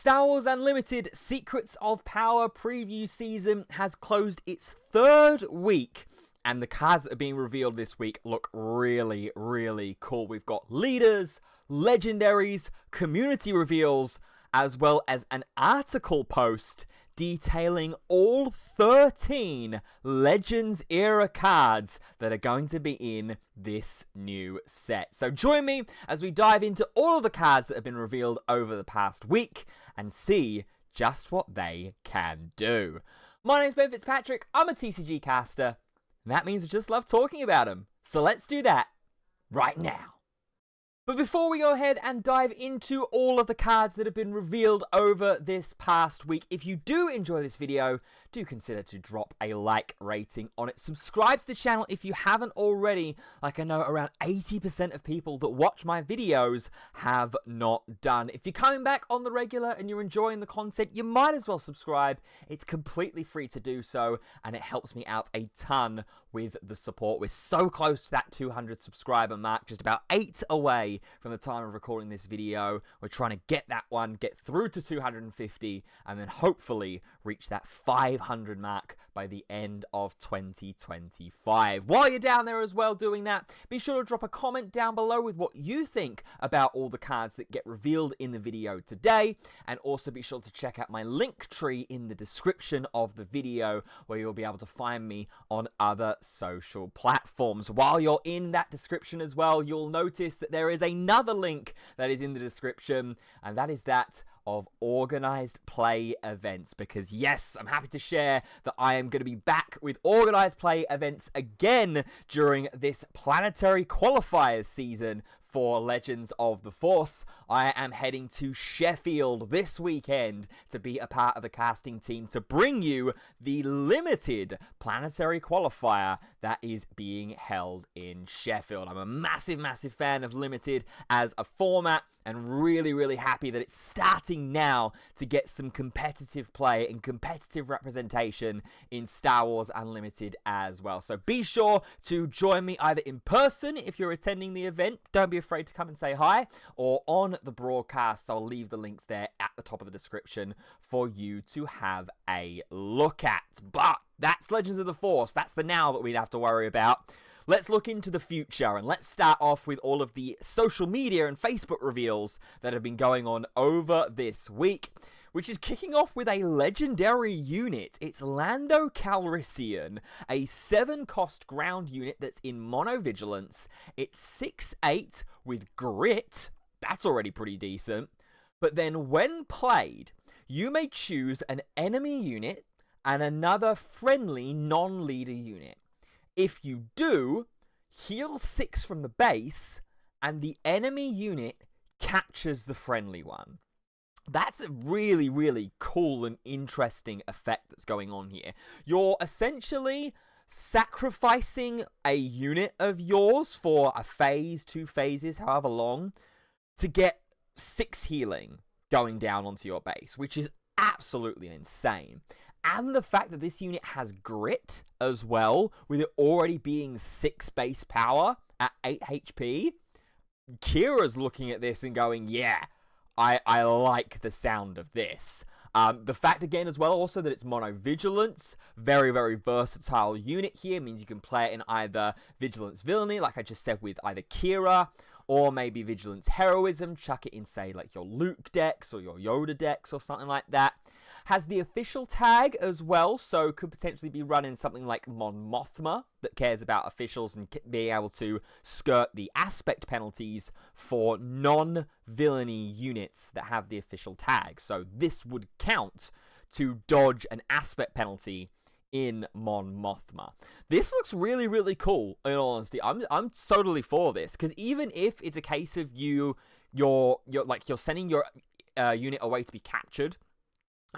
Star Wars Unlimited Secrets of Power preview season has closed its third week, and the cards that are being revealed this week look really, really cool. We've got leaders, legendaries, community reveals, as well as an article post detailing all 13 Legends era cards that are going to be in this new set. So join me as we dive into all of the cards that have been revealed over the past week and see just what they can do. My name's Ben Fitzpatrick, I'm a TCG caster, and that means I just love talking about them. So let's do that right now. But before we go ahead and dive into all of the cards that have been revealed over this past week, if you do enjoy this video, do consider to drop a like rating on it. Subscribe to the channel if you haven't already. Like I know around 80% of people that watch my videos have not done. If you're coming back on the regular and you're enjoying the content, you might as well subscribe. It's completely free to do so, and it helps me out a ton with the support. We're so close to that 200 subscriber mark, just about 8 away from the time of recording this video. We're trying to get that one, get through to 250, and then hopefully reach that 500 mark by the end of 2025. While you're down there as well doing that, be sure to drop a comment down below with what you think about all the cards that get revealed in the video today, and also be sure to check out my link tree in the description of the video, where you'll be able to find me on other social platforms. While you're in that description as well, you'll notice that there is another link that is in the description, and that is that of organized play events, because yes, I'm happy to share that I am going to be back with organized play events again during this planetary qualifiers season for Legends of the Force. I am heading to Sheffield this weekend to be a part of the casting team to bring you the limited planetary qualifier that is being held in Sheffield. I'm a massive fan of limited as a format, and really happy that it's starting now to get some competitive play and competitive representation in Star Wars Unlimited as well. So be sure to join me either in person if you're attending the event. Don't be afraid to come and say hi, or on the broadcast. I'll leave the links there at the top of the description for you to have a look at. But that's Legends of the Force. That's the now that we'd have to worry about. Let's look into the future, and let's start off with all of the social media and Facebook reveals that have been going on over this week, which is kicking off with a legendary unit. It's Lando Calrissian, a 7-cost ground unit that's in Mono Vigilance. It's 6/8 with Grit. That's already pretty decent. But then when played, you may choose an enemy unit and another friendly non-leader unit. If you do, heal 6 from the base, and the enemy unit catches the friendly one. That's a really cool and interesting effect that's going on here. You're essentially sacrificing a unit of yours for a phase, 2 phases, however long, to get 6 healing going down onto your base, which is absolutely insane. And the fact that this unit has Grit as well, with it already being 6 base power at 8 HP, Kira's looking at this and going, yeah, I like the sound of this. The fact again as well also that it's Mono Vigilance, very versatile unit here, means you can play it in either Vigilance Villainy, like I just said with either Kira, or maybe Vigilance Heroism, chuck it in say like your Luke decks or your Yoda decks or something like that. Has the official tag as well, so could potentially be running something like Mon Mothma that cares about officials and being able to skirt the aspect penalties for non-villainy units that have the official tag. So this would count to dodge an aspect penalty in Mon Mothma. This looks really cool, in all honesty. I'm totally for this, because even if it's a case of you're sending your unit away to be captured,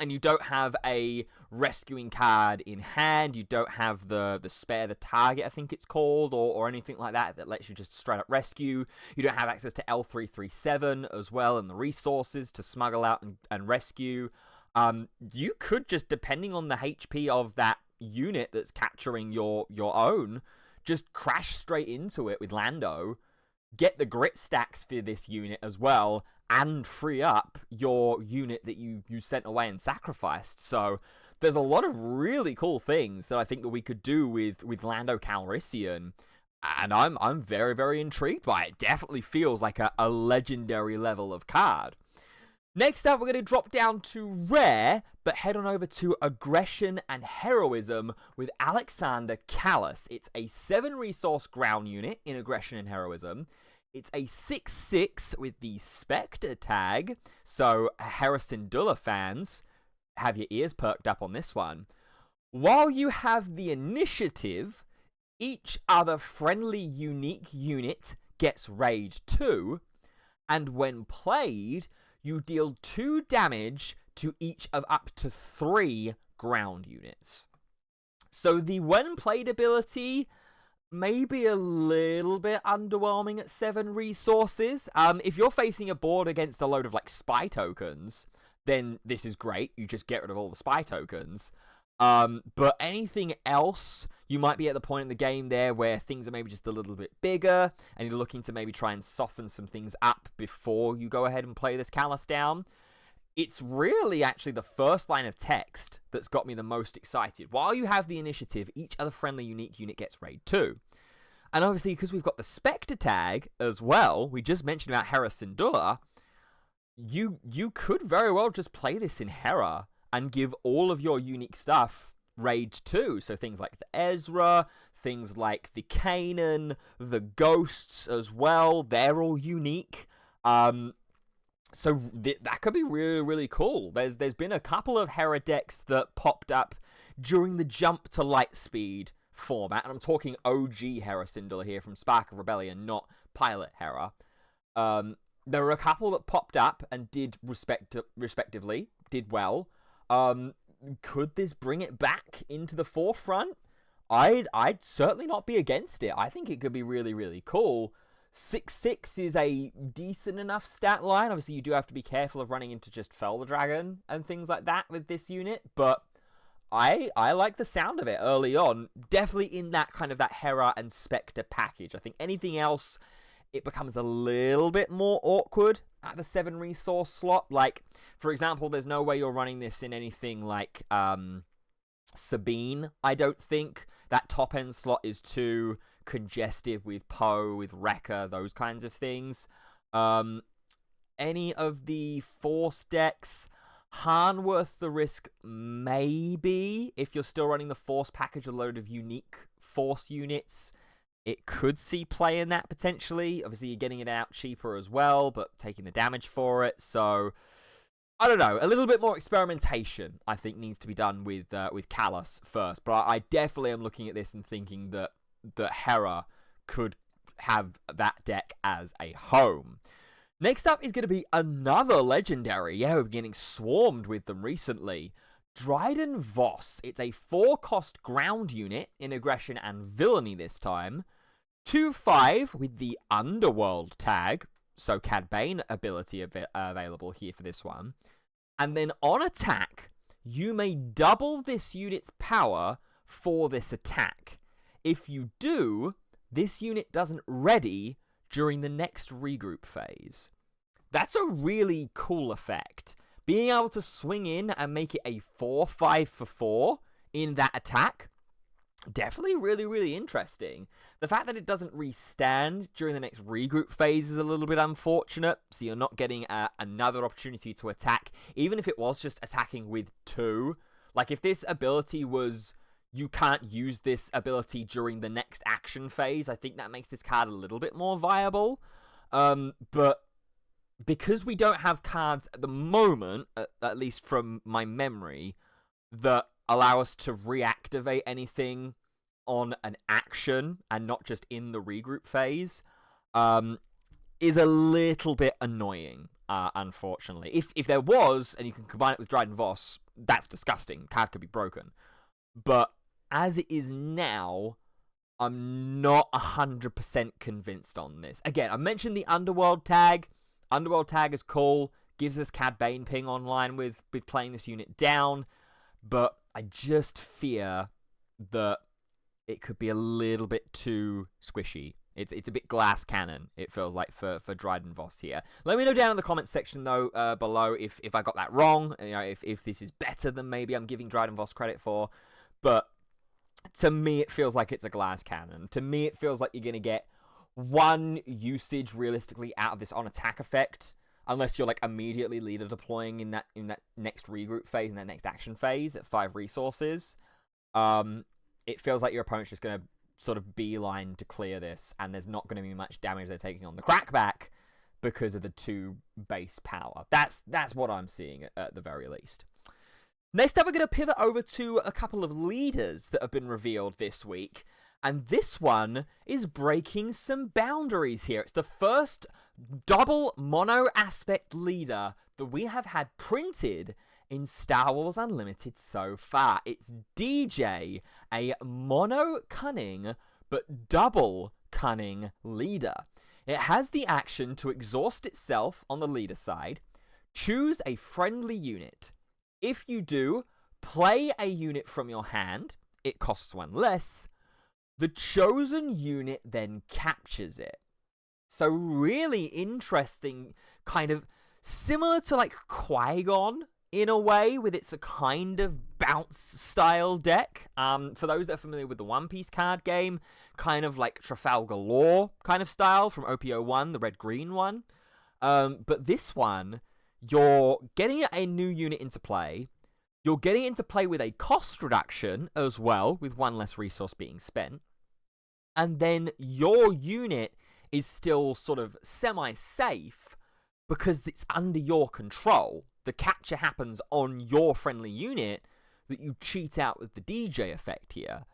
and you don't have a rescuing card in hand, you don't have the spare the target, I think it's called, or anything like that that lets you just straight up rescue. You don't have access to L337 as well, and the resources to smuggle out and rescue. You could just, depending on the HP of that unit that's capturing your own, just crash straight into it with Lando, get the grit stacks for this unit as well, and free up your unit that you sent away and sacrificed. So there's a lot of really cool things that I think that we could do with Lando Calrissian, and I'm very, very intrigued by it. Definitely feels like a legendary level of card. Next up, we're going to drop down to rare, but head on over to Aggression and Heroism with Alexander Callis. It's a 7-resource ground unit in Aggression and Heroism. It's a 6/6 with the Spectre tag, so Harrison Dulla fans, have your ears perked up on this one. While you have the initiative, each other friendly unique unit gets Rage 2, and when played, you deal 2 damage to each of up to 3 ground units. So the when played ability may be a little bit underwhelming at 7 resources. If you're facing a board against a load of like spy tokens, then this is great. You just get rid of all the spy tokens. But anything else, you might be at the point in the game there where things are maybe just a little bit bigger, and you're looking to maybe try and soften some things up before you go ahead and play this Callus down. It's really actually the first line of text that's got me the most excited. While you have the initiative, each other friendly unique unit gets Raid 2. And obviously, because we've got the Spectre tag as well, we just mentioned about Harrison Dulla, you could very well just play this in Hera and give all of your unique stuff Raid 2. So things like the Ezra, things like the Kanan, the Ghosts as well, they're all unique. So that could be really, really cool. There's been a couple of Hera decks that popped up during the Jump to Lightspeed format, and I'm talking OG Hera Syndulla here from Spark of Rebellion, not Pilot Hera. There were a couple that popped up and did respectively, did well. Could this bring it back into the forefront? I'd certainly not be against it. I think it could be really, really cool. 6/6 is a decent enough stat line. Obviously, you do have to be careful of running into just Fell the Dragon and things like that with this unit, but I like the sound of it early on. Definitely in that kind of that Hera and Spectre package. I think anything else, it becomes a little bit more awkward at the 7-resource slot. Like, for example, there's no way you're running this in anything like Sabine, I don't think. That top-end slot is too congestive with Poe, with Wrecker, those kinds of things. Any of the Force decks, Han worth the risk, maybe. If you're still running the Force package, a load of unique Force units, it could see play in that potentially. Obviously, you're getting it out cheaper as well, but taking the damage for it. So, I don't know. A little bit more experimentation, I think, needs to be done with Callus first. But I definitely am looking at this and thinking that Hera could have that deck as a home. Next up is going to be another legendary. Yeah, we're getting swarmed with them recently. Dryden Voss. It's a 4-cost ground unit in Aggression and Villainy this time. 2/5 with the Underworld tag. So Cad Bane ability available here for this one. And then on attack, you may double this unit's power for this attack. If you do, this unit doesn't ready during the next regroup phase. That's a really cool effect. Being able to swing in and make it a 4/5 for 4 in that attack, definitely really, really interesting. The fact that it doesn't restand during the next regroup phase is a little bit unfortunate, so you're not getting another opportunity to attack, even if it was just attacking with 2. Like, if this ability was, you can't use this ability during the next action phase, I think that makes this card a little bit more viable. But because we don't have cards at the moment, at least from my memory, that allow us to reactivate anything on an action and not just in the regroup phase, is a little bit annoying, unfortunately. If there was, and you can combine it with Dryden Voss, that's disgusting. Card could be broken. But as it is now, I'm not 100% convinced on this. Again, I mentioned the Underworld tag. Underworld tag is cool. Gives us Cad Bane ping online with playing this unit down. But I just fear that it could be a little bit too squishy It's a bit glass cannon, it feels like, for Dryden Voss here. Let me know down in the comments section, though, below, if I got that wrong, if this is better than maybe I'm giving Dryden Voss credit for. But to me, it feels like it's a glass cannon. To me, it feels like you're going to get one usage, realistically, out of this on-attack effect, unless you're, like, immediately leader deploying in that next regroup phase, in that next action phase at 5 resources. It feels like your opponent's just going to sort of beeline to clear this, and there's not going to be much damage they're taking on the crackback because of the 2 base power. That's what I'm seeing at the very least. Next up, we're going to pivot over to a couple of leaders that have been revealed this week, and this one is breaking some boundaries here. It's the first double mono aspect leader that we have had printed in Star Wars Unlimited so far. It's DJ, a mono cunning but double cunning leader. It has the action to exhaust itself on the leader side, choose a friendly unit. If you do, play a unit from your hand, it costs 1 less. The chosen unit then captures it. So really interesting, kind of similar to like Qui-Gon in a way, with its a kind of bounce style deck. For those that are familiar with the One Piece card game, kind of like Trafalgar Law kind of style from OPO1, the red-green one. But this one, you're getting a new unit into play. You're getting it into play with a cost reduction as well, with 1 less resource being spent. And then your unit is still sort of semi-safe because it's under your control. The capture happens on your friendly unit that you cheat out with the DJ effect here.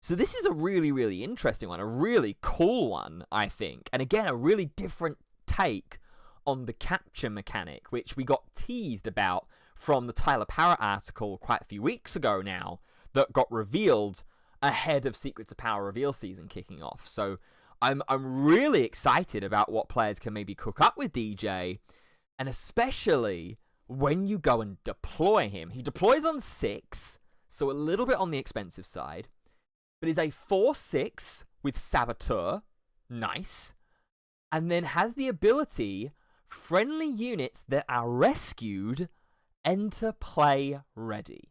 So this is a really, really interesting one, a really cool one, I think. And again, a really different take on the capture mechanic, which we got teased about from the Tyler Parrott article quite a few weeks ago now, that got revealed ahead of Secrets of Power reveal season kicking off. So I'm really excited about what players can maybe cook up with DJ, and especially when you go and deploy him. He deploys on 6, so a little bit on the expensive side, but is a 4/6 with Saboteur, nice, and then has the ability, friendly units that are rescued enter play ready.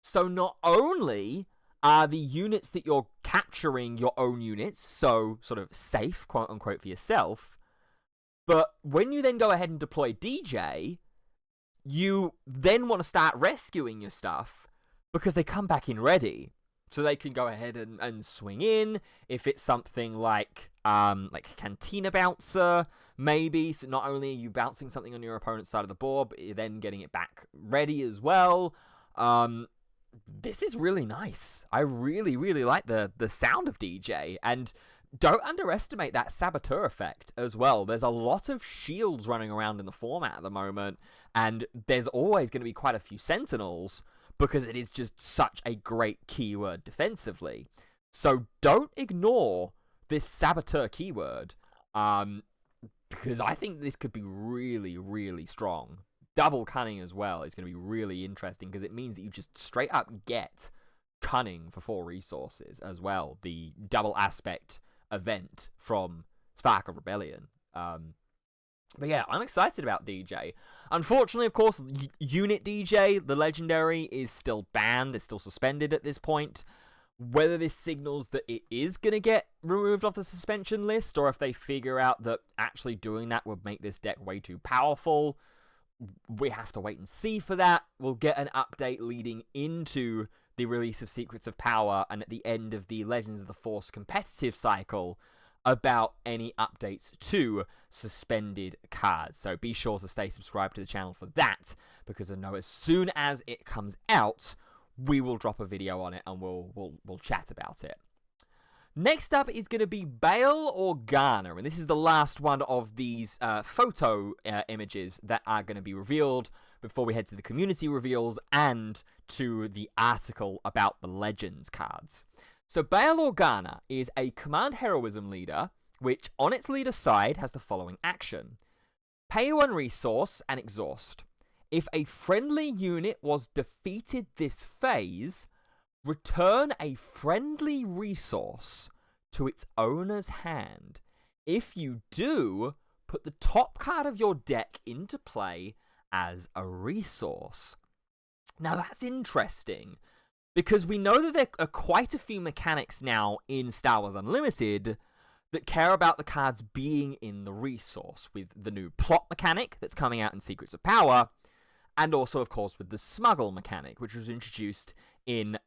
So not only are the units that you're capturing your own units, so sort of safe, quote unquote, for yourself, but when you then go ahead and deploy DJ, you then want to start rescuing your stuff because they come back in ready. So they can go ahead and swing in. If it's something like Cantina Bouncer, maybe. So not only are you bouncing something on your opponent's side of the board, but you're then getting it back ready as well. This is really nice. I really, really like the sound of DJ. And don't underestimate that Saboteur effect as well. There's a lot of shields running around in the format at the moment, and there's always going to be quite a few Sentinels because it is just such a great keyword defensively. So don't ignore this Saboteur keyword, because I think this could be really, really strong. Double Cunning as well is going to be really interesting because it means that you just straight up get Cunning for 4 resources as well. The double aspect event from Spark of Rebellion. But yeah, I'm excited about DJ. Unfortunately, of course, Unit DJ, the legendary, is still banned. It's still suspended at this point. Whether this signals that it is going to get removed off the suspension list, or if they figure out that actually doing that would make this deck way too powerful, we have to wait and see for that. We'll get an update leading into the release of Secrets of Power and at the end of the Legends of the Force competitive cycle about any updates to suspended cards. So be sure to stay subscribed to the channel for that, because I know as soon as it comes out, we will drop a video on it and we'll chat about it. Next up is going to be Bail Organa, and this is the last one of these photo images that are going to be revealed before we head to the community reveals and to the article about the Legends cards. So Bail Organa is a Command Heroism leader, which on its leader side has the following action. Pay 1 resource and exhaust. If a friendly unit was defeated this phase, return a friendly resource to its owner's hand. If you do, put the top card of your deck into play as a resource. Now that's interesting, because we know that there are quite a few mechanics now in Star Wars Unlimited that care about the cards being in the resource, with the new plot mechanic that's coming out in Secrets of Power, and also, of course, with the smuggle mechanic, which was introduced in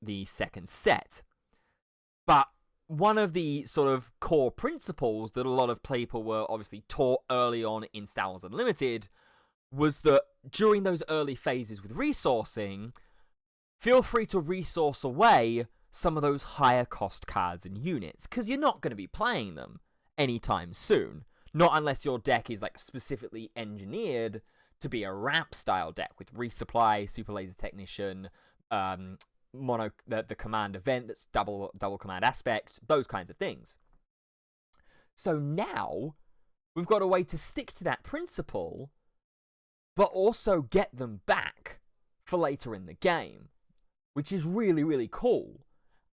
the second set. But one of the sort of core principles that a lot of people were obviously taught early on in Star Wars Unlimited was that during those early phases with resourcing, feel free to resource away some of those higher cost cards and units, because you're not going to be playing them anytime soon. Not unless your deck is like specifically engineered to be a ramp style deck with resupply, super laser technician, the command event that's double command aspect, those kinds of things. So now we've got a way to stick to that principle, but also get them back for later in the game, which is really, really cool.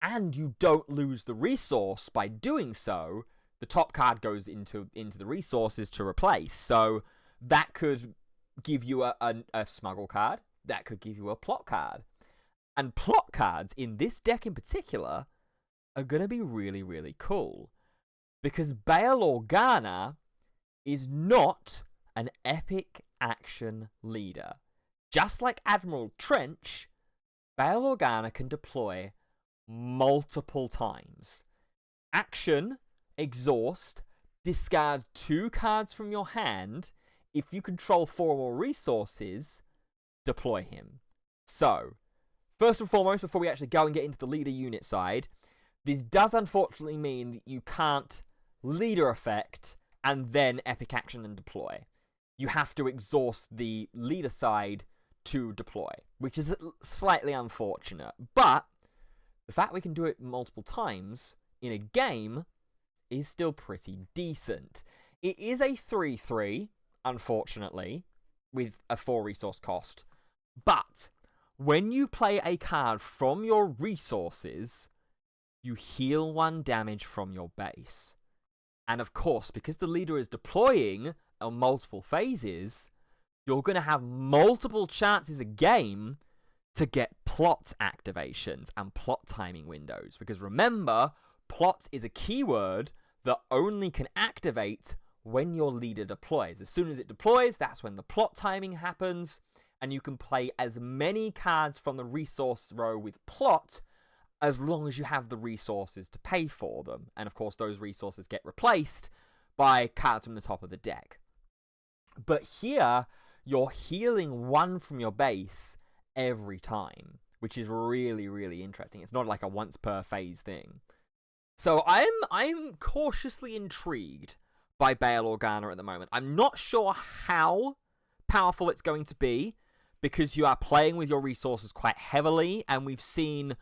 And you don't lose the resource by doing so. The top card goes into the resources to replace. So that could give you a smuggle card. That could give you a plot card. And plot cards in this deck in particular are going to be really, really cool. Because Bail Organa is not an epic action leader. Just like Admiral Trench, Bail Organa can deploy multiple times. Action, exhaust, discard 2 cards from your hand. If you control 4 or more resources, deploy him. So, first and foremost, before we actually go and get into the leader unit side, this does unfortunately mean that you can't leader effect and then epic action and deploy. You have to exhaust the leader side to deploy, which is slightly unfortunate. But the fact we can do it multiple times in a game is still pretty decent. It is a 3/3, unfortunately, with a 4 resource cost. But when you play a card from your resources, you heal 1 damage from your base. And of course, because the leader is deploying on multiple phases, you're going to have multiple chances a game to get plot activations and plot timing windows. Because remember, plot is a keyword that only can activate when your leader deploys. As soon as it deploys, that's when the plot timing happens, and you can play as many cards from the resource row with plot as long as you have the resources to pay for them. And of course, those resources get replaced by cards from the top of the deck. But here, you're healing 1 from your base every time, which is really, really interesting. It's not like a once per phase thing. So I'm cautiously intrigued by Bail Organa at the moment. I'm not sure how powerful it's going to be, because you are playing with your resources quite heavily, and we've seen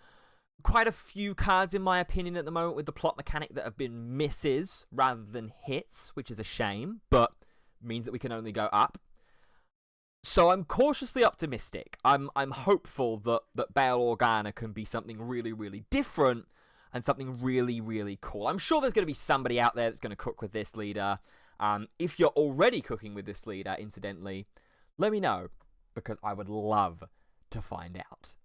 quite a few cards, in my opinion, at the moment with the plot mechanic that have been misses rather than hits, which is a shame, but means that we can only go up. So I'm cautiously optimistic. I'm hopeful that Bail Organa can be something really, really different and something really, really cool. I'm sure there's going to be somebody out there that's going to cook with this leader. If you're already cooking with this leader, incidentally, let me know, because I would love to find out.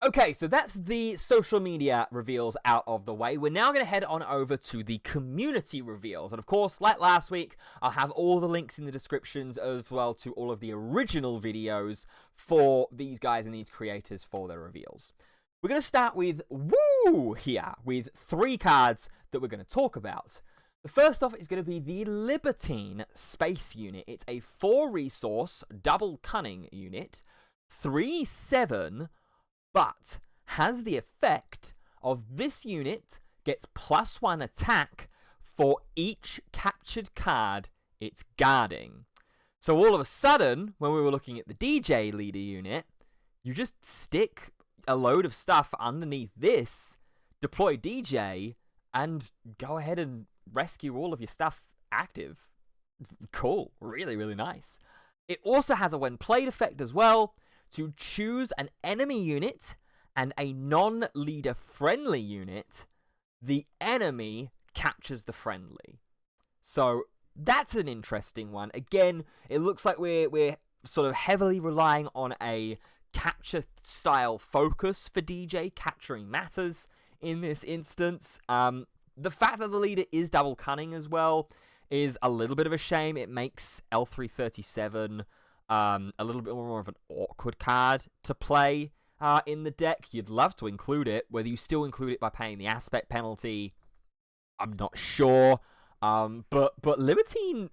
Okay, so that's the social media reveals out of the way. We're now going to head on over to the community reveals. And of course, like last week, I'll have all the links in the descriptions as well to all of the original videos for these guys and these creators for their reveals. We're going to start with Woo here, with 3 cards that we're going to talk about. The first off is going to be the Libertine Space Unit. It's a 4 resource, double cunning unit, 3/7, but has the effect of this unit gets +1 attack for each captured card it's guarding. So all of a sudden, when we were looking at the DJ leader unit, you just stick a load of stuff underneath this, deploy DJ, and go ahead and rescue all of your stuff active. Cool. Really, really nice. It also has a when played effect as well, to choose an enemy unit and a non-leader friendly unit the enemy captures the friendly. So that's an interesting one. Again, it looks like we're sort of heavily relying on a capture style focus for DJ. Capturing matters in this instance. The fact that the leader is double cunning as well is a little bit of a shame. It makes L337 a little bit more of an awkward card to play in the deck. You'd love to include it. Whether you still include it by paying the aspect penalty, I'm not sure. But Libertine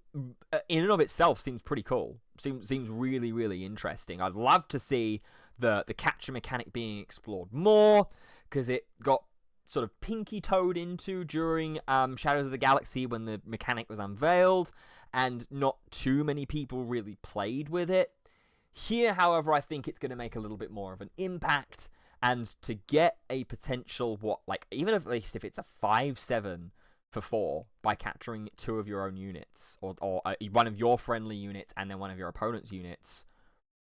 in and of itself seems pretty cool. Seems really, really interesting. I'd love to see the capture mechanic being explored more, because it got sort of pinky-toed into during Shadows of the Galaxy when the mechanic was unveiled, and not too many people really played with it. Here, however, I think it's going to make a little bit more of an impact, and to get a potential, even if, at least if it's a 5/7 for 4 by capturing 2 of your own units, or one of your friendly units and then one of your opponent's units,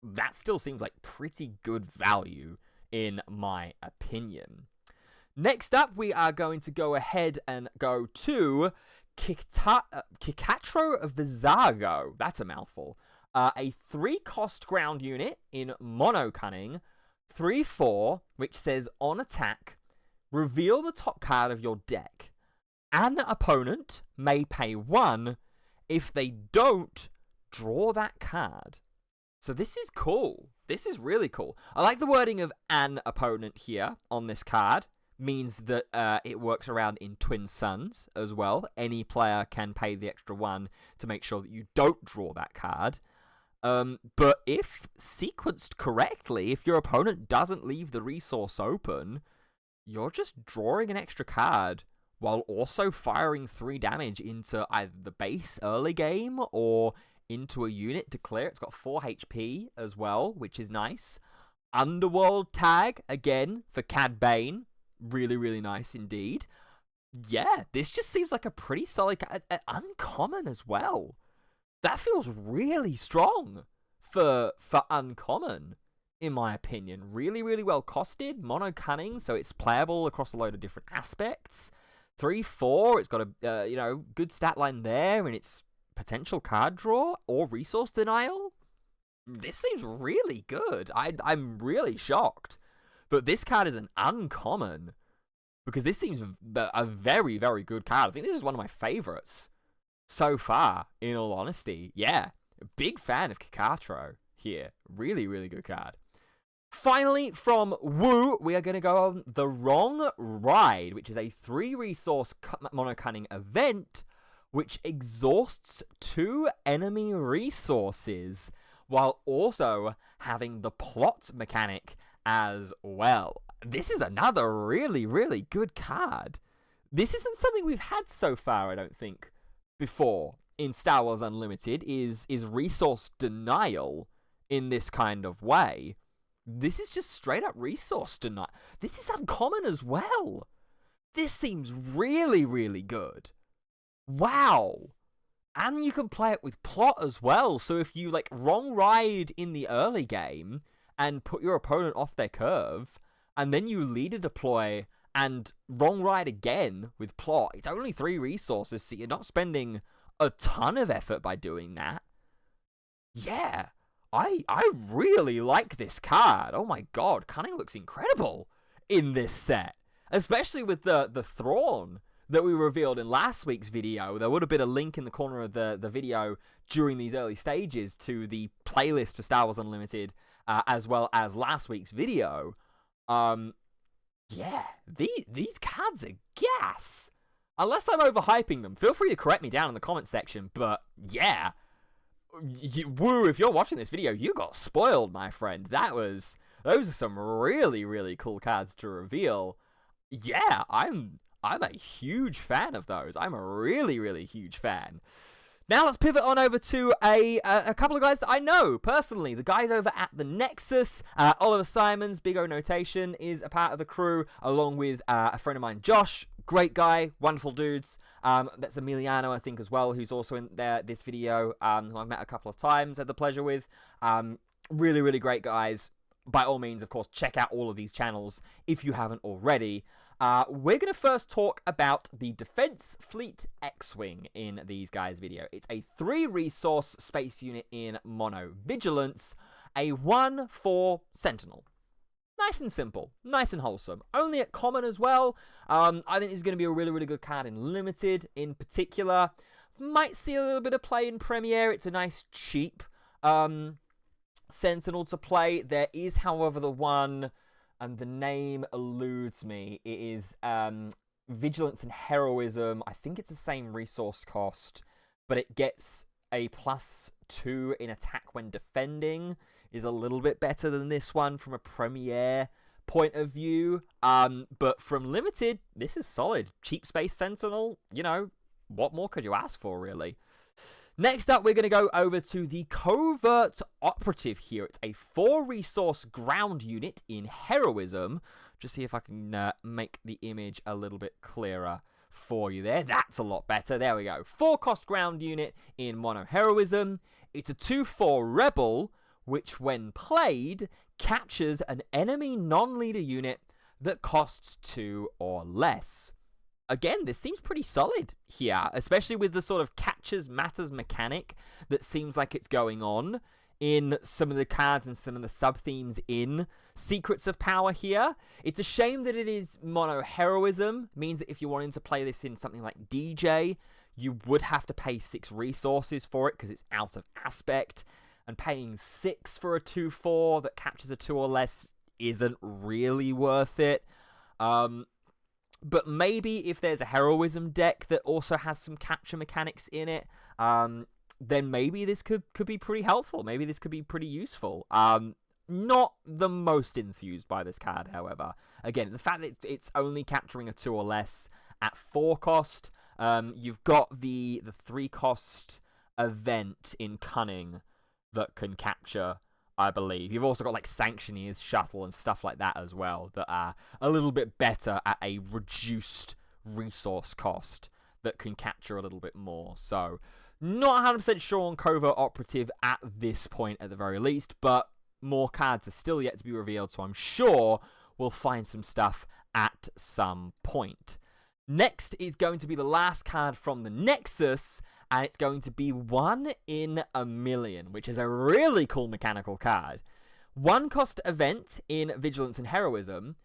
that still seems like pretty good value in my opinion. Next up, we are going to go ahead and go to Cicatro Vizago. That's a mouthful. A 3-cost ground unit in Mono Cunning, 3/4, which says on attack, reveal the top card of your deck. An opponent may pay 1. If they don't, draw that card. So this is cool. This is really cool. I like the wording of an opponent here on this card. Means that it works around in Twin Suns as well. Any player can pay the extra 1 to make sure that you don't draw that card. But if sequenced correctly, if your opponent doesn't leave the resource open, you're just drawing an extra card while also firing 3 damage into either the base early game or into a unit to clear. It's got 4 HP as well, which is nice. Underworld tag, again, for Cad Bane. Really, really nice indeed. Yeah, this just seems like a pretty solid card. Uncommon as well. That feels really strong for uncommon, in my opinion. Really, really well costed. Mono Cunning, so it's playable across a load of different aspects. 3/4, it's got a good stat line there, and it's potential card draw or resource denial. This seems really good. I'm really shocked. But this card is an uncommon, because this seems a very, very good card. I think this is one of my favorites so far, in all honesty. Yeah, big fan of Cicatro here. Really, really good card. Finally, from Woo, we are going to go on The Wrong Ride, which is a 3-resource Mono Cunning event which exhausts 2 enemy resources while also having the plot mechanic as well. This is another really, really good card. This isn't something we've had so far, I don't think, before in Star Wars Unlimited, is resource denial in this kind of way. This is just straight up resource denial. This is uncommon as well. This seems really, really good. Wow. And you can play it with plot as well. So if you wrong ride in the early game and put your opponent off their curve, and then you leader deploy and wrong ride again with plot, it's only 3 resources, so you're not spending a ton of effort by doing that. Yeah, I really like this card. Oh my god, Cunning looks incredible in this set. Especially with the Thrawn that we revealed in last week's video. There would have been a link in the corner of the video during these early stages to the playlist for Star Wars Unlimited, as well as last week's video. Yeah, these cards are gas. Unless I'm overhyping them. Feel free to correct me down in the comment section, but yeah. Woo, if you're watching this video, you got spoiled, my friend. Those are some really, really cool cards to reveal. Yeah, I'm a huge fan of those. I'm a really, really huge fan. Now let's pivot on over to a couple of guys that I know personally. The guys over at the Nexus. Oliver Simons, Big O Notation, is a part of the crew, along with a friend of mine, Josh. Great guy, wonderful dudes. That's Emiliano, I think, as well, who's also in this video, who I've met a couple of times, had the pleasure with. Really, really great guys. By all means, of course, check out all of these channels if you haven't already. We're going to first talk about the Defense Fleet X-Wing in these guys' video. It's a 3-resource space unit in Mono Vigilance, a 1/4 Sentinel. Nice and simple, nice and wholesome. Only at common as well. I think this is going to be a really, really good card in Limited in particular. Might see a little bit of play in Premiere. It's a nice, cheap Sentinel to play. There is, however, the one, and the name eludes me. It is Vigilance and Heroism. I think it's the same resource cost, but it gets a +2 in attack when defending. Is a little bit better than this one from a Premiere point of view. But from Limited, this is solid. Cheap Space Sentinel, you know, what more could you ask for, really? Next up, we're going to go over to the Covert Operative here. It's a 4-resource ground unit in Heroism. Just see if I can make the image a little bit clearer for you there. That's a lot better. There we go. 4-cost ground unit in Mono Heroism. It's a 2/4 Rebel, which when played, captures an enemy non-leader unit that costs 2 or less. Again, this seems pretty solid here, especially with the sort of captures matters mechanic that seems like it's going on in some of the cards and some of the sub-themes in Secrets of Power here. It's a shame that it is Mono Heroism. It means that if you're wanting to play this in something like DJ, you would have to pay 6 resources for it because it's out of aspect. And paying 6 for a 2/4 that captures a 2 or less isn't really worth it. But maybe if there's a Heroism deck that also has some capture mechanics in it, then maybe this could be pretty helpful. Maybe this could be pretty useful. Not the most enthused by this card, however. Again, the fact that it's only capturing a 2 or less at 4 cost. You've got the 3-cost event in Cunning that can capture, I believe. You've also got like Sanctioneer's Shuttle and stuff like that as well that are a little bit better at a reduced resource cost that can capture a little bit more. So, not 100% sure on Covert Operative at this point at the very least, but more cards are still yet to be revealed, so I'm sure we'll find some stuff at some point. Next is going to be the last card from the Nexus, and it's going to be 1 in a million, which is a really cool mechanical card. 1-cost event in Vigilance and Heroism.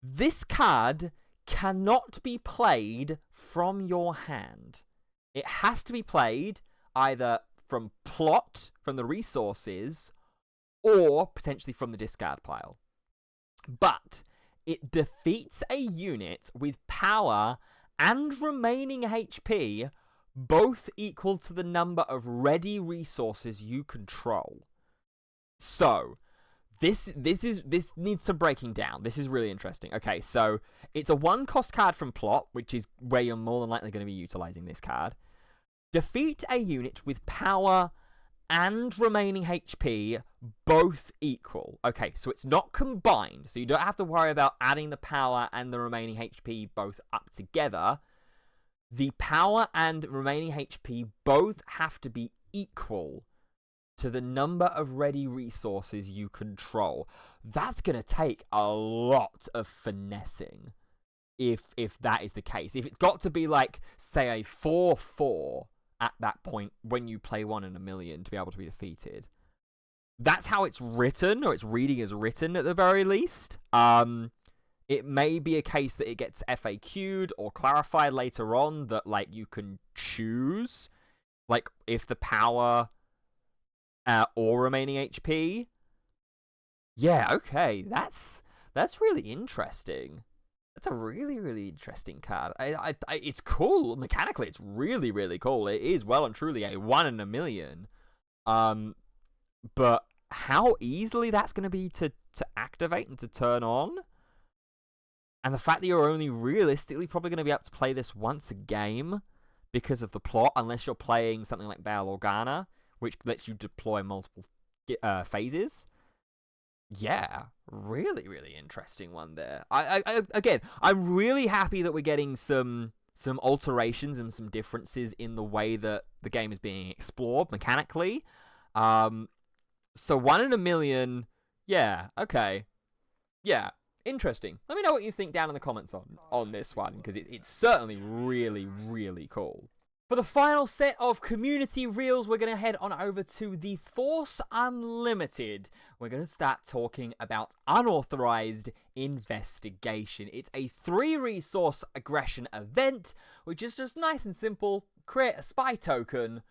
This card cannot be played from your hand. It has to be played either from plot, from the resources, or potentially from the discard pile. But it defeats a unit with power and remaining HP, both equal to the number of ready resources you control. So, this needs some breaking down. This is really interesting. Okay, so it's a 1-cost card from plot, which is where you're more than likely going to be utilizing this card. Defeat a unit with power and remaining HP, both equal. Okay, so it's not combined, so you don't have to worry about adding the power and the remaining HP both up together. The power and remaining HP both have to be equal to the number of ready resources you control. That's going to take a lot of finessing if that is the case. If it's got to be like, say, a 4/4 at that point when you play 1 in a million to be able to be defeated. That's how it's written, or its reading is written at the very least. It may be a case that it gets FAQ'd or clarified later on that, like, you can choose, like, if the power or remaining HP. Yeah, okay, that's really interesting. That's a really, really interesting card. It's cool. Mechanically, it's really, really cool. It is well and truly a 1 in a million. But how easily that's going to be to activate and to turn on, and the fact that you're only realistically probably going to be able to play this once a game because of the plot, unless you're playing something like Bail Organa, which lets you deploy multiple phases. Yeah, really, really interesting one there. Again, I'm really happy that we're getting some alterations and some differences in the way that the game is being explored mechanically. So 1 in a million, yeah, okay. Yeah, Interesting. Let me know what you think down in the comments on this one, because it's certainly really, really cool. For the final set of community reels, we're going to head on over to the Force Unlimited. We're going to start talking about unauthorized investigation. It's a 3-resource aggression event, which is just nice and simple. Create a spy token,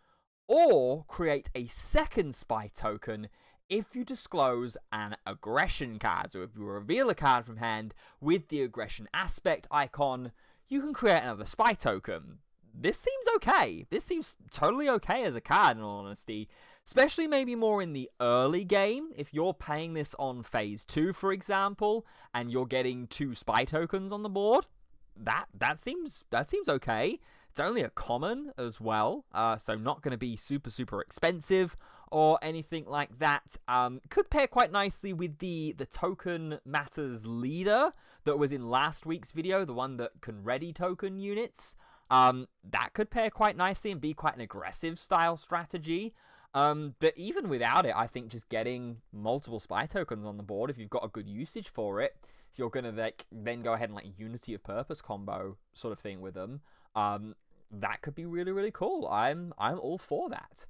or create a second spy token if you disclose an aggression card. So if you reveal a card from hand with the aggression aspect icon, you can create another spy token. This seems okay. This seems totally okay as a card, in all honesty. Especially maybe more in the early game. If you're playing this on Phase 2, for example, and you're getting 2 spy tokens on the board, that seems okay. It's only a common as well, so not going to be super expensive or anything like that. Could pair quite nicely with the token matters leader that was in last week's video, the one that can ready token units. That could pair quite nicely and be quite an aggressive style strategy. But even without it, I think just getting multiple spy tokens on the board, if you've got a good usage for it, if you're going to then go ahead and Unity of Purpose combo sort of thing with them, that could be really, really cool. I'm all for that.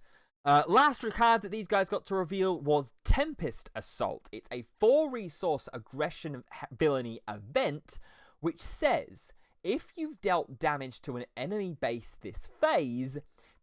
Last card that these guys got to reveal was Tempest Assault. It's a 4-resource aggression villainy event, which says, if you've dealt damage to an enemy base this phase,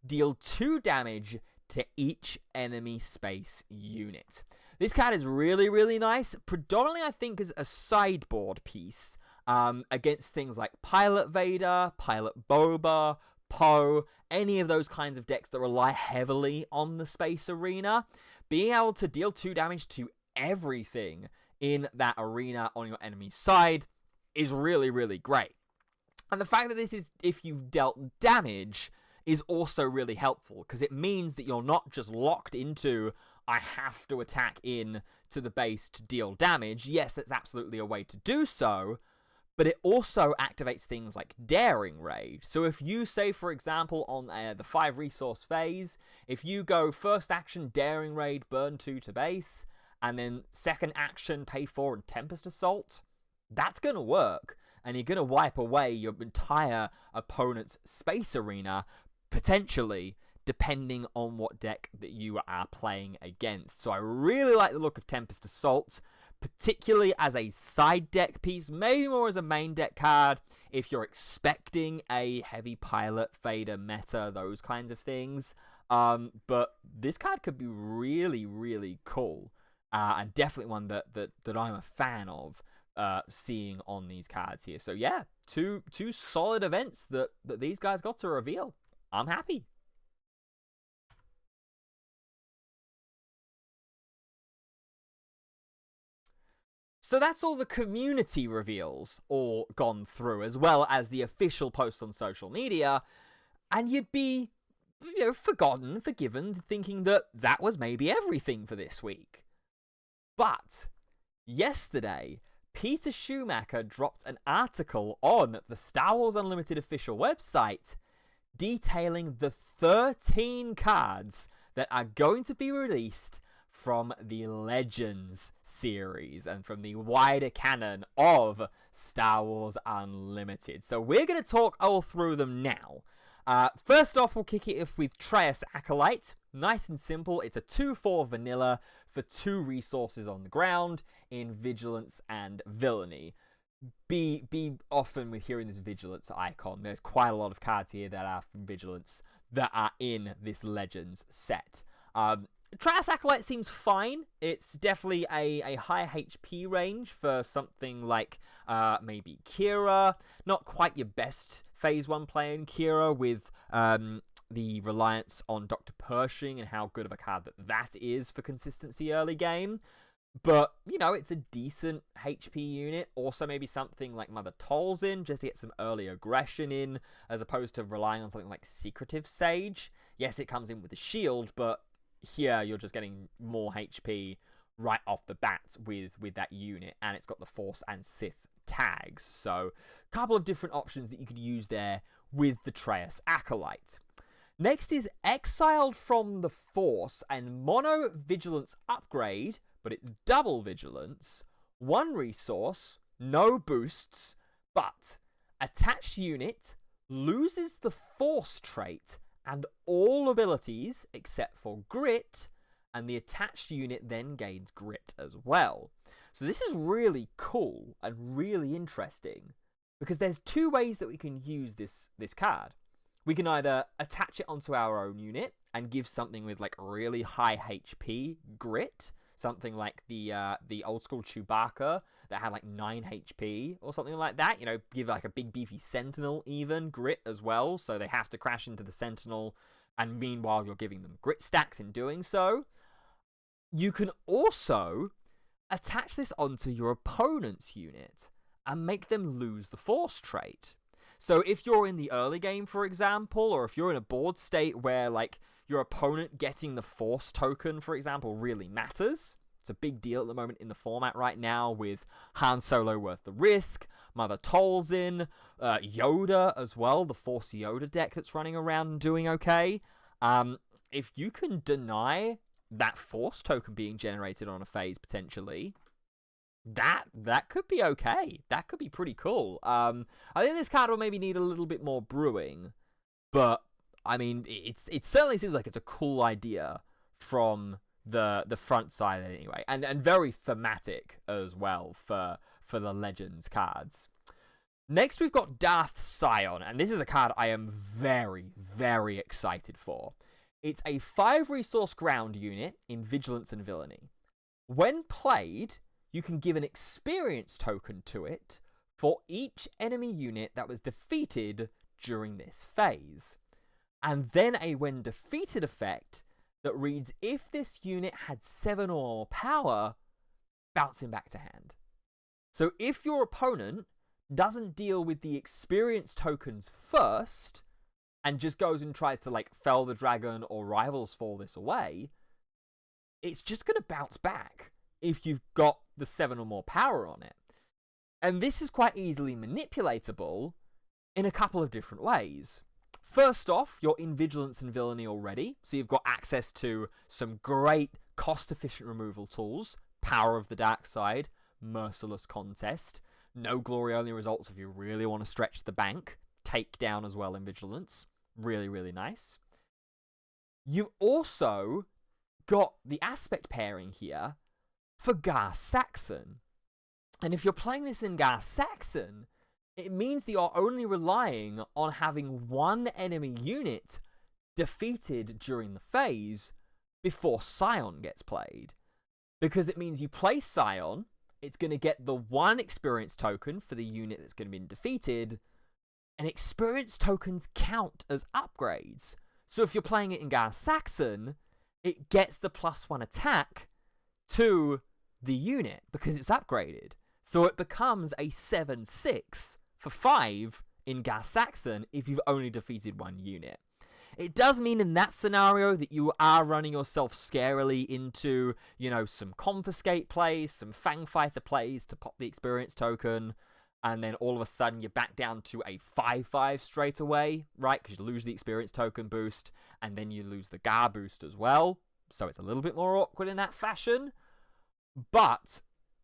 deal 2 damage to each enemy space unit. This card is really, really nice. Predominantly, I think, as a sideboard piece against things like Pilot Vader, Pilot Boba, Poe, any of those kinds of decks that rely heavily on the space arena. Being able to deal 2 damage to everything in that arena on your enemy's side is really, really great. And the fact that this is if you've dealt damage is also really helpful, because it means that you're not just locked into, I have to attack in to the base to deal damage. Yes, that's absolutely a way to do so, but it also activates things like Daring Raid. So if you say, for example, on the 5-resource phase, if you go first action Daring Raid, burn 2 to base, and then second action pay 4 and Tempest Assault, that's going to work. And you're going to wipe away your entire opponent's space arena, potentially, depending on what deck that you are playing against. So I really like the look of Tempest Assault, particularly as a side deck piece, maybe more as a main deck card, if you're expecting a heavy Pilot Vader meta, those kinds of things. But this card could be really, really cool, and definitely one that I'm a fan of. Seeing on these cards here. So yeah, two solid events that these guys got to reveal. I'm happy. So that's all the community reveals all gone through, as well as the official post on social media, and you'd be, forgiven, thinking that was maybe everything for this week. But yesterday, Peter Schumacher dropped an article on the Star Wars Unlimited official website detailing the 13 cards that are going to be released from the Legends series and from the wider canon of Star Wars Unlimited. So we're going to talk all through them now. First off, we'll kick it off with Traya's Acolyte. Nice and simple. It's a 2/4 vanilla for 2 resources on the ground in Vigilance and Villainy. Be often with hearing this Vigilance icon. There's quite a lot of cards here that are from Vigilance that are in this Legends set. Traya's Acolyte seems fine. It's definitely a higher HP range for something like maybe Kira. Not quite your best Phase 1 player in Kira, with the reliance on Dr. Pershing and how good of a card that is for consistency early game. But, it's a decent HP unit. Also maybe something like Mother Tolzin, just to get some early aggression in, as opposed to relying on something like Secretive Sage. Yes, it comes in with a shield, but here you're just getting more HP right off the bat with that unit, and it's got the Force and Sith tags. So a couple of different options that you could use there with the Traya's Acolyte. Next is Exiled from the Force and Mono Vigilance upgrade, but it's double Vigilance, 1 resource, no boosts, but attached unit loses the force trait and all abilities except for grit, and the attached unit then gains grit as well. So this is really cool and really interesting, because there's two ways that we can use this card. We can either attach it onto our own unit and give something with like really high HP grit, something like the old school Chewbacca that had like 9 HP or something like that. You know, give like a big beefy Sentinel even grit as well, so they have to crash into the Sentinel, and meanwhile you're giving them grit stacks in doing so. You can also attach this onto your opponent's unit and make them lose the force trait. So if you're in the early game, for example, or if you're in a board state where like your opponent getting the force token, for example, really matters. It's a big deal at the moment in the format right now with Han Solo Worth the Risk, Mother Tolzin, Yoda as well, the Force Yoda deck that's running around and doing okay. If you can deny that force token being generated on a phase potentially, that could be okay. That could be pretty cool. I think this card will maybe need a little bit more brewing, but I mean, it certainly seems like it's a cool idea from the front side anyway, and very thematic as well for the Legends cards. Next, we've got Darth Scion, and this is a card I am very, very excited for. It's a 5-resource ground unit in Vigilance and Villainy. When played, you can give an experience token to it for each enemy unit that was defeated during this phase. And then a when defeated effect that reads, if this unit had 7 or more power, bouncing back to hand. So if your opponent doesn't deal with the experience tokens first, and just goes and tries to like fell the dragon or rivals fall this away, it's just going to bounce back if you've got the 7 or more power on it. And this is quite easily manipulatable in a couple of different ways. First off, you're in Vigilance and Villainy already, so you've got access to some great cost-efficient removal tools, Power of the Dark Side, Merciless Contest, No Glory Only results if you really want to stretch the bank, Takedown as well in Vigilance. Really, really nice. You've also got the aspect pairing here for Gar Saxon. And if you're playing this in Gar Saxon, it means that you're only relying on having one enemy unit defeated during the phase before Scion gets played. Because it means you play Scion, it's going to get the 1 experience token for the unit that's going to be defeated, and experience tokens count as upgrades. So if you're playing it in Gar Saxon, it gets the +1 attack to the unit because it's upgraded. So it becomes a 7/6 for 5 in Gar Saxon if you've only defeated 1 unit. It does mean in that scenario that you are running yourself scarily into, you know, some Confiscate plays, some Fang Fighter plays to pop the experience token, and then all of a sudden you're back down to a 5/5 straight away, right? Because you lose the experience token boost, and then you lose the Gar boost as well. So it's a little bit more awkward in that fashion. But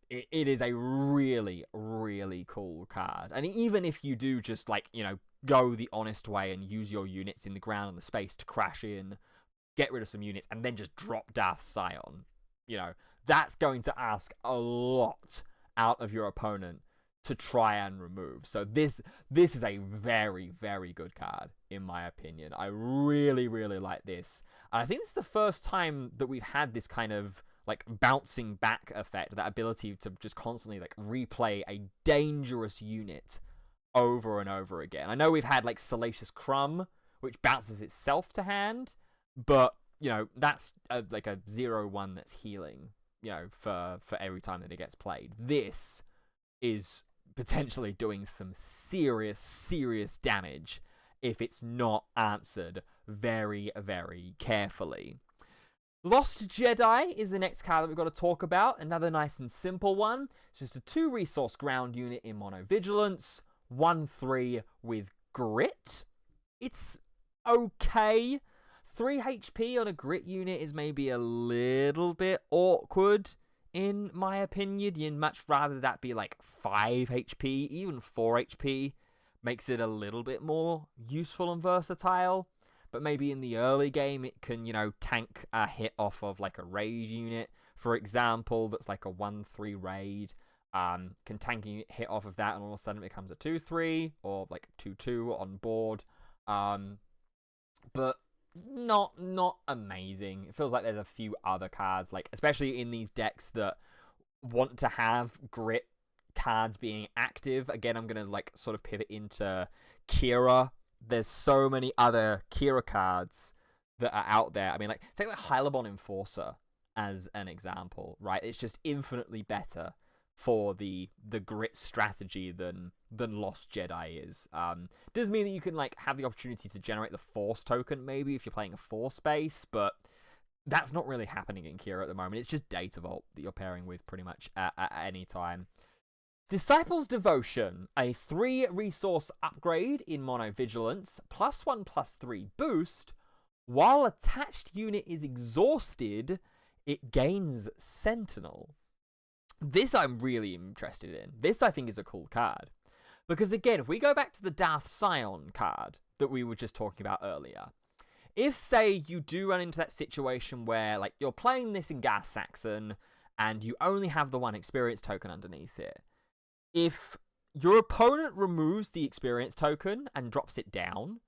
it is a really, really cool card. And even if you do just, like, you know, go the honest way and use your units in the ground and the space to crash in, get rid of some units, and then just drop Darth Scion, you know, that's going to ask a lot out of your opponent to try and remove. So this is a very, very good card, in my opinion. I really, really like this. And I think this is the first time that we've had this kind of, like, bouncing back effect, that ability to just constantly, like, replay a dangerous unit over and over again. I know we've had, like, Salacious Crumb, which bounces itself to hand, but, you know, that's like a 0/1 that's healing, you know, for every time that it gets played. This is potentially doing some serious, serious damage if it's not answered very, very carefully. Lost Jedi is the next card that we've got to talk about. Another nice and simple one. It's just a 2-resource ground unit in Mono Vigilance. 1/3 with Grit. It's okay. 3 HP on a Grit unit is maybe a little bit awkward in my opinion. You'd much rather that be like 5 HP, even 4 HP makes it a little bit more useful and versatile. But maybe in the early game, it can, tank a hit off of like a raid unit, for example, that's like a 1-3 raid. Can tank a hit off of that, and all of a sudden it becomes a 2-3 or like 2-2 on board. But not amazing. It feels like there's a few other cards, like especially in these decks that want to have grit cards being active. Again, I'm gonna like sort of pivot into Kira. There's so many other Kira cards that are out there. I mean, like take like Hylabon Enforcer as an example, right? It's just infinitely better for the grit strategy than Lost Jedi is. Does mean that you can like have the opportunity to generate the Force token maybe if you're playing a Force base, but that's not really happening in Kira at the moment. It's just Data Vault that you're pairing with pretty much at any time. Disciples Devotion, a 3 resource upgrade in Mono Vigilance, +1/+3 boost. While attached unit is exhausted, it gains Sentinel. This I'm really interested in. This I think is a cool card. Because again, if we go back to the Darth Scion card that we were just talking about earlier, if, say, you do run into that situation where like you're playing this in Gas Saxon and you only have the 1 experience token underneath it, if your opponent removes the experience token and drops it down,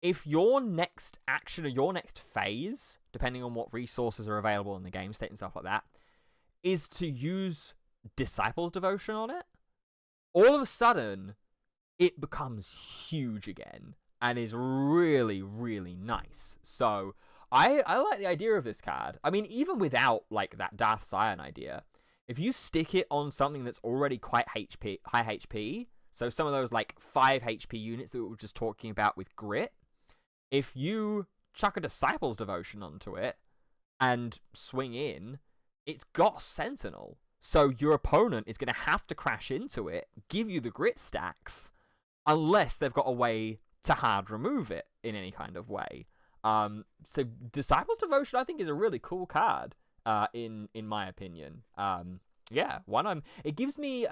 if your next action or your next phase, depending on what resources are available in the game state and stuff like that, is to use Disciples Devotion on it, all of a sudden, it becomes huge again and is really, really nice. So I like the idea of this card. I mean, even without like that Darth Scion idea, if you stick it on something that's already quite high HP, so some of those like 5 HP units that we were just talking about with Grit, if you chuck a Disciples Devotion onto it and swing in, it's got Sentinel. So your opponent is going to have to crash into it, give you the Grit stacks, unless they've got a way to hard remove it in any kind of way. So Disciples Devotion, I think, is a really cool card, in my opinion. Yeah, it gives me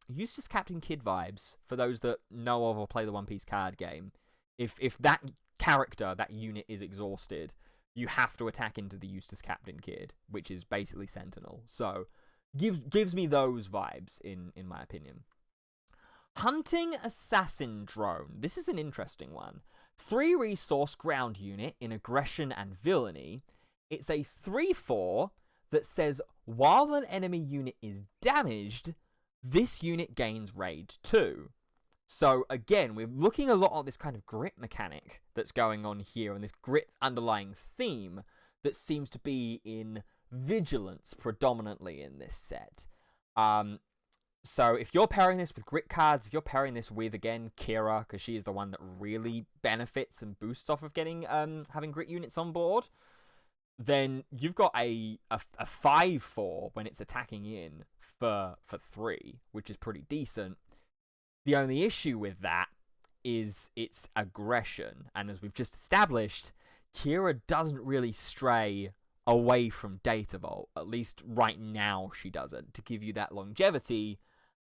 Eustace Captain Kidd vibes, for those that know of or play the One Piece card game. If that character, that unit is exhausted, you have to attack into the Eustace Captain Kidd, which is basically Sentinel. So gives me those vibes, in my opinion. Hunting Assassin Drone. This is an interesting one. 3 resource ground unit in Aggression and Villainy. It's a 3/4 that says, while an enemy unit is damaged, this unit gains Raid 2. So again, we're looking a lot at this kind of grit mechanic that's going on here, and this grit underlying theme that seems to be in Vigilance predominantly in this set. So if you're pairing this with grit cards, if you're pairing this with, again, Kira, because she is the one that really benefits and boosts off of getting having grit units on board, then you've got a 5/4 when it's attacking in for 3, which is pretty decent. The only issue with that is its aggression, and as we've just established, Kira doesn't really stray away from Data Vault. At least right now she doesn't, to give you that longevity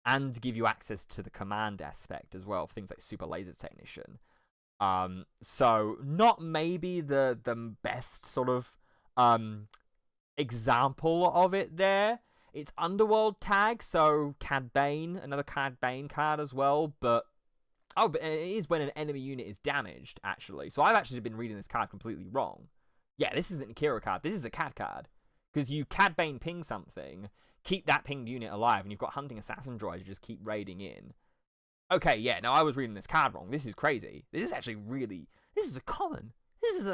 and to give you access to the command aspect as well, things like Super Laser Technician. So not maybe the best sort of example of it there. It's Underworld tag, so Cad Bane, another Cad Bane card as well, but it is when an enemy unit is damaged, actually. So I've actually been reading this card completely wrong. Yeah, this isn't a Kira card, this is a Cad card. Because you Cad Bane ping something, keep that pinged unit alive, and you've got Hunting Assassin droids to just keep raiding in. Okay, yeah, no, I was reading this card wrong. This is crazy. This is actually really... This is a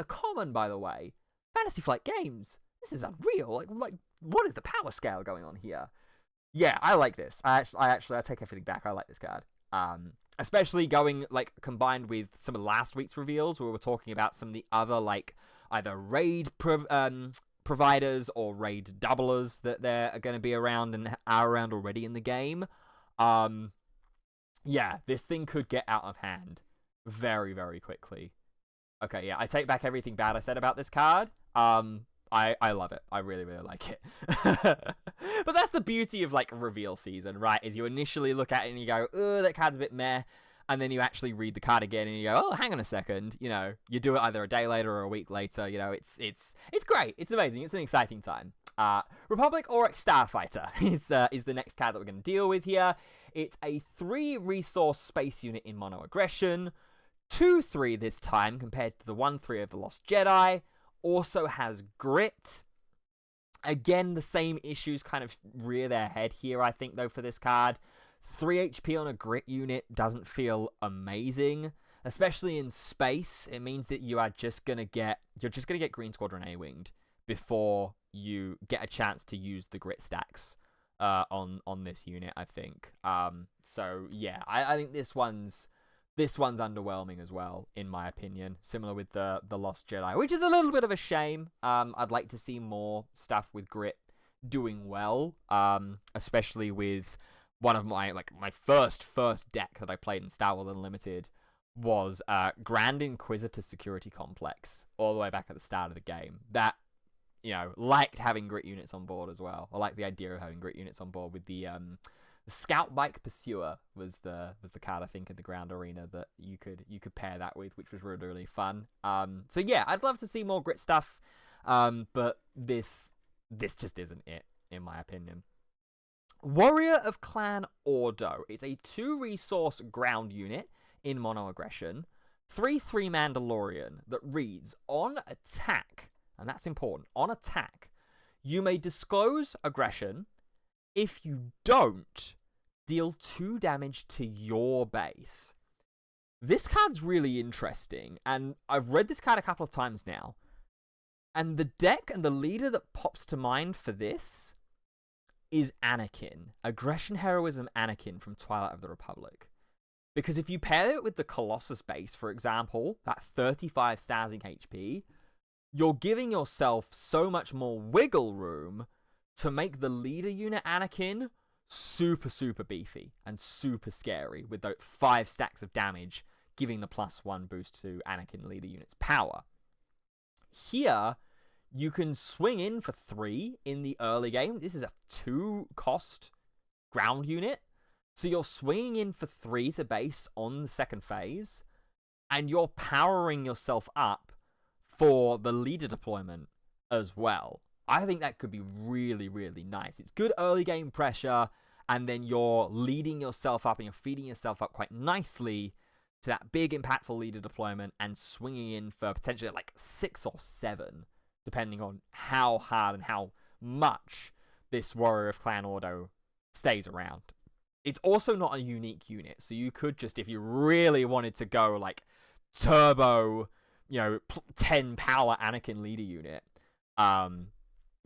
common, by the way. Fantasy Flight Games. This is unreal. Like, what is the power scale going on here? Yeah, I like this. I take everything back. I like this card. Especially going, like, combined with some of last week's reveals, where we were talking about some of the other, like, either raid providers or raid doublers that they're going to be around and are around already in the game. Yeah, this thing could get out of hand very, very quickly. Okay, yeah, I take back everything bad I said about this card. I love it. I really, really like it. But that's the beauty of, like, reveal season, right? Is you initially look at it and you go, oh, that card's a bit meh. And then you actually read the card again and you go, oh, hang on a second. You know, you do it either a day later or a week later. You know, it's great. It's amazing. It's an exciting time. Republic Auric Starfighter is the next card that we're going to deal with here. It's a 3-resource space unit in mono aggression. 2/3 this time compared to the 1/3 of the Lost Jedi. Also has grit. Again, the same issues kind of rear their head here, I think, though, for this card. 3 HP on a grit unit doesn't feel amazing, especially in space. It means that you're just gonna get Green Squadron A-winged before you get a chance to use the grit stacks on this unit, I think. So yeah, I think this one's underwhelming as well, in my opinion. Similar with the Lost Jedi, which is a little bit of a shame. I'd like to see more stuff with grit doing well, especially with one of my first deck that I played in Star Wars Unlimited was Grand Inquisitor Security Complex, all the way back at the start of the game. That, you know, liked having grit units on board as well. I like the idea of having grit units on board with the Scout Bike Pursuer was the card, I think, in the Ground Arena that you could pair that with, which was really, really fun. So yeah, I'd love to see more grit stuff, but this just isn't it, in my opinion. Warrior of Clan Ordo. It's a 2-resource ground unit in mono aggression. 3/3 Mandalorian that reads, on attack, and that's important, on attack, you may disclose aggression. If you don't, deal 2 damage to your base. This card's really interesting, and I've read this card a couple of times now. And the deck and the leader that pops to mind for this is Anakin. Aggression Heroism Anakin from Twilight of the Republic. Because if you pair it with the Colossus base, for example, that 35 Starzing HP, you're giving yourself so much more wiggle room to make the leader unit Anakin super, super beefy and super scary with those 5 stacks of damage, giving the +1 boost to Anakin leader unit's power. Here, you can swing in for 3 in the early game. This is a 2-cost ground unit. So you're swinging in for 3 to base on the second phase, and you're powering yourself up for the leader deployment as well. I think that could be really, really nice. It's good early game pressure, and then you're leading yourself up and you're feeding yourself up quite nicely to that big impactful leader deployment and swinging in for potentially like 6 or 7, depending on how hard and how much this Warrior of Clan Ordo stays around. It's also not a unique unit, so you could just, if you really wanted to go like turbo, 10 power Anakin leader unit,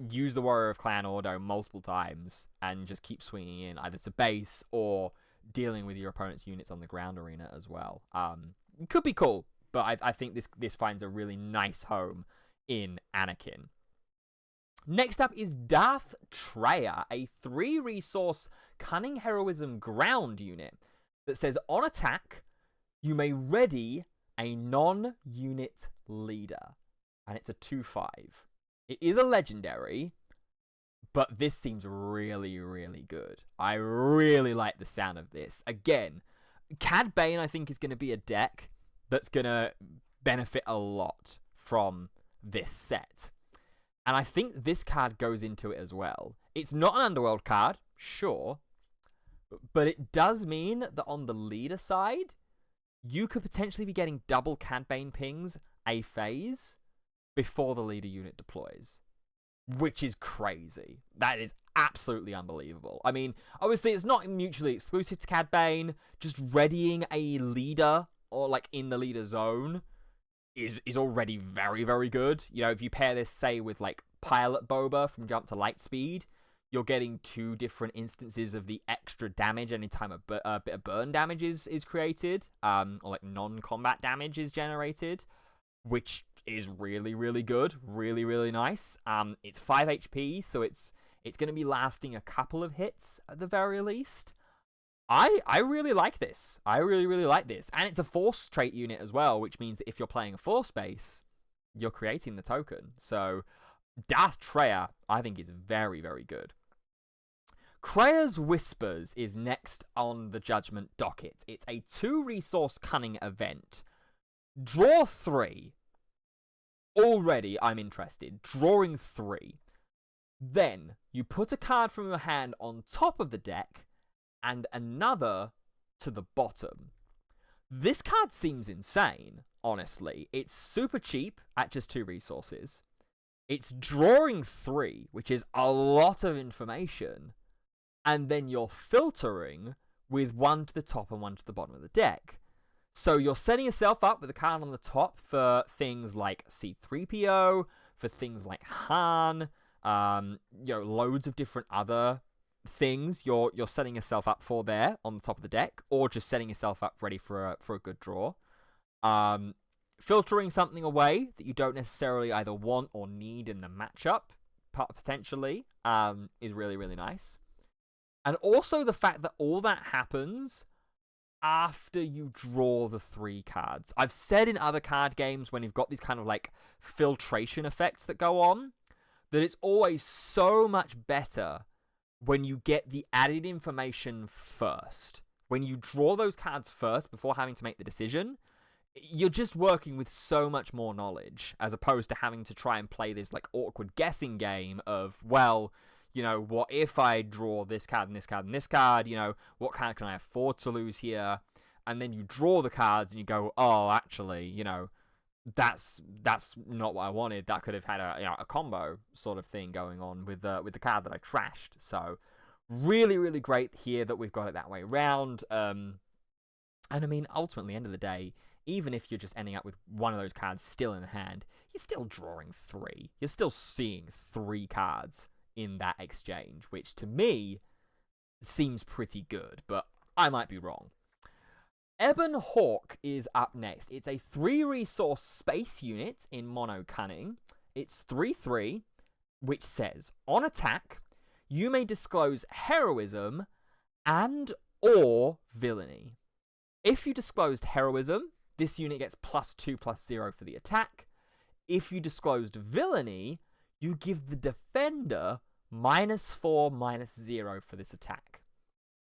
use the Warrior of Clan Ordo multiple times and just keep swinging in either to base or dealing with your opponent's units on the ground arena as well. It could be cool, but I think this finds a really nice home in Anakin. Next up is Darth Treya, a 3-resource Cunning Heroism ground unit that says, on attack, you may ready a non-unit leader. And it's a 2/5. It is a legendary, but this seems really, really good. I really like the sound of this. Again, Cad Bane, I think, is going to be a deck that's going to benefit a lot from this set. And I think this card goes into it as well. It's not an Underworld card, sure, but it does mean that on the leader side, you could potentially be getting double Cad Bane pings a phase before the leader unit deploys, which is crazy. That is absolutely unbelievable. I mean, obviously, it's not mutually exclusive to Cad Bane. Just readying a leader or like in the leader zone is already very, very good. If you pair this, say, with like Pilot Boba from Jump to Lightspeed, you're getting 2 different instances of the extra damage anytime a bit of burn damage is created, or like non-combat damage is generated, which is really, really good. Really, really nice. It's 5 HP, so it's going to be lasting a couple of hits at the very least. I really like this. I really, really like this. And it's a Force trait unit as well, which means that if you're playing a Force base, you're creating the token. So Darth Treya, I think, is very, very good. Krea's Whispers is next on the Judgment docket. It's a 2-resource cunning event. Draw 3. Already, I'm interested. Drawing 3. Then, you put a card from your hand on top of the deck, and another to the bottom. This card seems insane, honestly. It's super cheap at just 2 resources. It's drawing 3, which is a lot of information. And then you're filtering with 1 to the top and 1 to the bottom of the deck. So you're setting yourself up with a card on the top for things like C-3PO, for things like Han, loads of different other things you're setting yourself up for there on the top of the deck, or just setting yourself up ready for a good draw. Filtering something away that you don't necessarily either want or need in the matchup, potentially, is really, really nice. And also the fact that all that happens after you draw the 3 cards. I've said in other card games when you've got these kind of like filtration effects that go on, that it's always so much better when you get the added information first. When you draw those cards first before having to make the decision, you're just working with so much more knowledge, as opposed to having to try and play this like awkward guessing game of, well, what if I draw this card and this card and this card? What card can I afford to lose here? And then you draw the cards and you go, oh, actually, that's not what I wanted. That could have had a combo sort of thing going on with the card that I trashed. So really, really great here that we've got it that way around. And I mean, ultimately, end of the day, even if you're just ending up with one of those cards still in hand, you're still drawing 3. You're still seeing 3 cards in that exchange, which to me seems pretty good, but I might be wrong. Ebon Hawk is up next. It's a 3-resource space unit in Mono Cunning. It's 3/3, which says, on attack, you may disclose heroism and or villainy. If you disclosed heroism, this unit gets +2/+0 for the attack. If you disclosed villainy, you give the defender -4/-0 for this attack.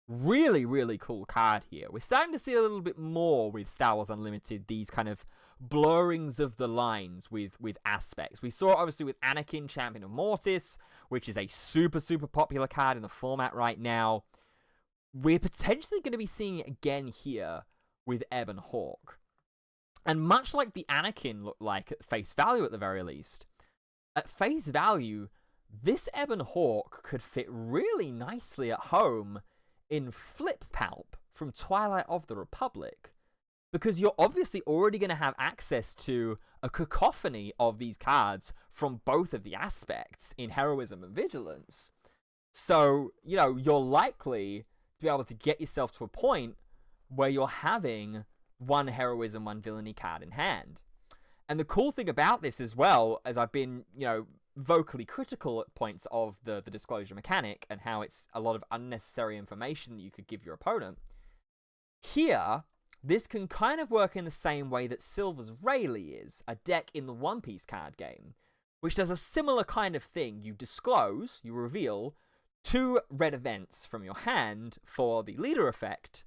Really, really cool card here. We're starting to see a little bit more with Star Wars Unlimited, these kind of blurrings of the lines with aspects. We saw it obviously with Anakin, Champion of Mortis, which is a super, super popular card in the format right now. We're potentially going to be seeing it again here with Ebon Hawk. And much like the Anakin looked like at face value at the very least, at face value, this Ebon Hawk could fit really nicely at home in Flip Palp from Twilight of the Republic, because you're obviously already going to have access to a cacophony of these cards from both of the aspects in Heroism and Vigilance. So, you're likely to be able to get yourself to a point where you're having 1 Heroism, 1 Villainy card in hand. And the cool thing about this as well, as I've been, vocally critical at points of the disclosure mechanic and how it's a lot of unnecessary information that you could give your opponent, here, this can kind of work in the same way that Silver's Rayleigh is, a deck in the One Piece card game, which does a similar kind of thing. You disclose, you reveal 2 red events from your hand for the leader effect,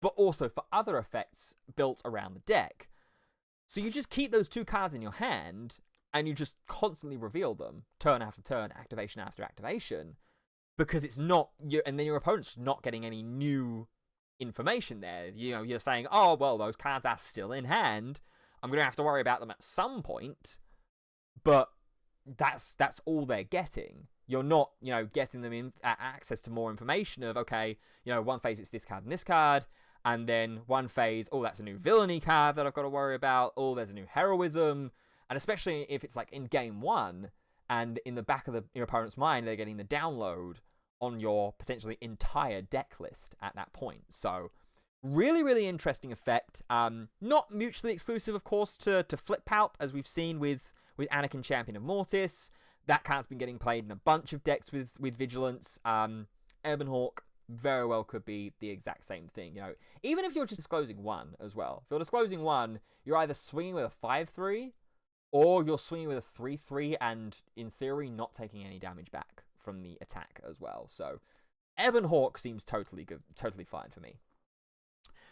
but also for other effects built around the deck. So you just keep those 2 cards in your hand, and you just constantly reveal them, turn after turn, activation after activation, because it's not, and then your opponent's not getting any new information there. You're saying, oh, well, those cards are still in hand. I'm going to have to worry about them at some point, but that's all they're getting. You're not, getting them in access to more information of, okay, one phase it's this card and this card, and then one phase, oh, that's a new villainy card that I've got to worry about. Oh, there's a new heroism. And especially if it's like in game 1, and in the back of your opponent's mind, they're getting the download on your potentially entire deck list at that point. So, really, really interesting effect. Not mutually exclusive, of course, to Flip Palp, as we've seen with Anakin, Champion of Mortis. That card's been getting played in a bunch of decks with Vigilance. Ebon Hawk very well could be the exact same thing. Even if you're just disclosing 1 as well. If you're disclosing 1, you're either swinging with a 5/3, Or you're swinging with a 3/3 and, in theory, not taking any damage back from the attack as well. So, Ebon Hawk seems totally good, totally fine for me.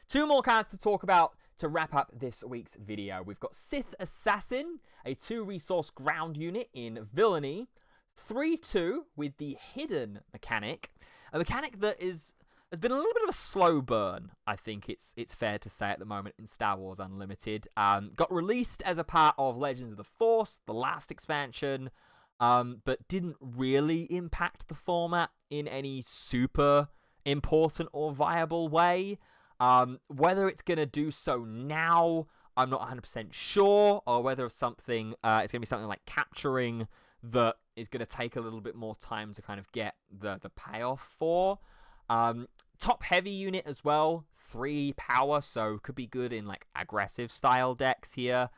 Two more cards to talk about to wrap up this week's video. We've got Sith Assassin, a 2-resource ground unit in Villainy. 3/2 with the Hidden mechanic. A mechanic that has been a little bit of a slow burn, I think it's fair to say, at the moment in Star Wars Unlimited. Got released as a part of Legends of the Force, the last expansion, but didn't really impact the format in any super important or viable way. Whether it's going to do so now, I'm not 100% sure, or whether it's going to be something like capturing that is going to take a little bit more time to kind of get the payoff for. Top heavy unit as well, 3 power, so could be good in like aggressive style decks here.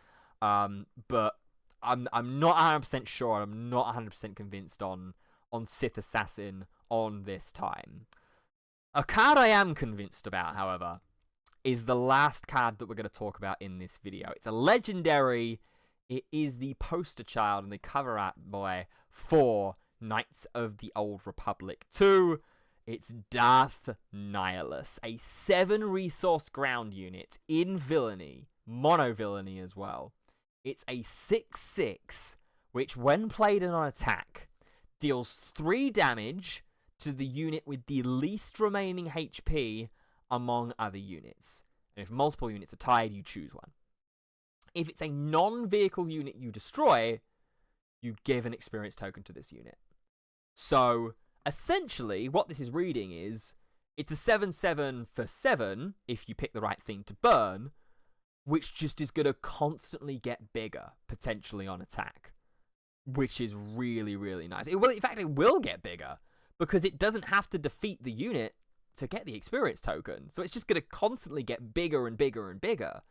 But I'm not 100% sure. I'm not 100% convinced on Sith Assassin on this time. A card I am convinced about, however, is the last card that we're going to talk about in this video. It's a legendary. It is the poster child and the cover art boy for Knights of the Old Republic 2. It's Darth Nihilus, a 7-resource ground unit in Villainy, mono Villainy as well. It's a 6/6, which when played on attack, deals 3 damage to the unit with the least remaining HP among other units. And if multiple units are tied, you choose one. If it's a non-vehicle unit you destroy, you give an experience token to this unit. So, essentially, what this is reading is, it's a 7/7 for 7, if you pick the right thing to burn, which just is going to constantly get bigger, potentially on attack. Which is really, really nice. In fact, it will get bigger, because it doesn't have to defeat the unit to get the experience token. So it's just going to constantly get bigger and bigger and bigger.